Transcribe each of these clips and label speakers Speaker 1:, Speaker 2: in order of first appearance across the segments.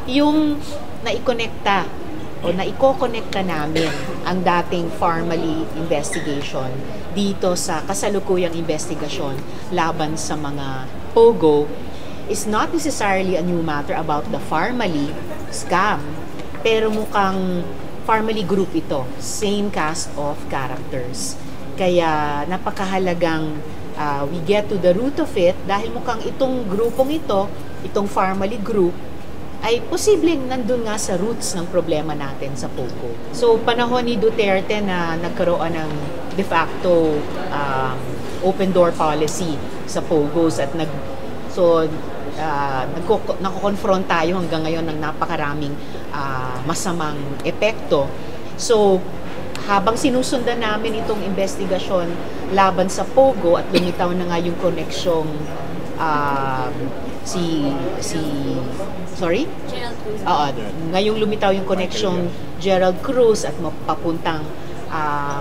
Speaker 1: Yung naikonekta o naiko-connecta namin ang dating Farmally investigation dito sa kasalukuyang investigasyon laban sa mga POGO is not necessarily a new matter about the Farmally scam, pero mukhang Farmally group ito, same cast of characters. Kaya napakahalagang we get to the root of it dahil mukhang itong grupong ito, itong Farmally group, ay posibleng nandun nga sa roots ng problema natin sa POGO. So, panahon ni Duterte na nagkaroon ng de facto open door policy sa POGOs at nakukonfront tayo hanggang ngayon ng napakaraming masamang epekto. So, habang sinusundan namin itong investigasyon laban sa POGO at lumitaw na nga yung koneksyong
Speaker 2: Gerald Cruz.
Speaker 1: Ngayong lumitaw yung connection Gerald Cruz at papuntang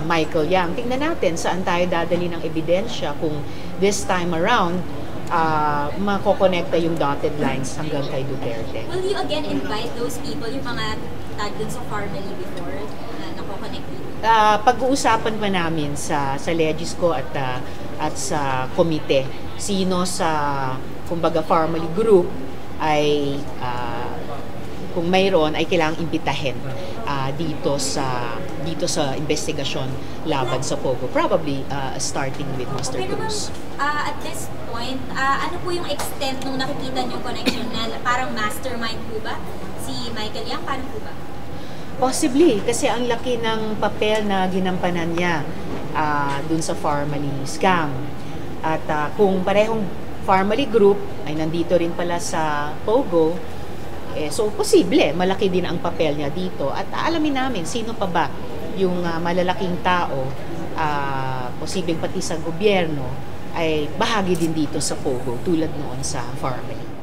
Speaker 1: Michael Yang. Tingnan natin saan tayo dadali ng ebidensya kung this time around makokonekta yung dotted lines hanggang kay Duterte.
Speaker 2: Will you again invite those people, yung mga tag dun sa Farmally before na nakokonect dito?
Speaker 1: Pag-uusapan pa namin sa Legisco at sa komite sino sa kumbaga Farmally group ay kung mayroon ay kailangang imbitahin dito sa investigasyon laban sa POGO, probably starting with Mr. Cruz.
Speaker 2: At this point, ano po yung extent nung nakikita niyong connection na parang mastermind po ba si Michael Yang? Paano po ba?
Speaker 1: Possibly, kasi ang laki ng papel na ginampanan niya dun sa Farmally scam. At kung parehong Farmally group ay nandito rin pala sa POGO, so posible, malaki din ang papel niya dito. At alamin namin sino pa ba yung malalaking tao, posibleng pati sa gobyerno, ay bahagi din dito sa POGO tulad noon sa Farmally.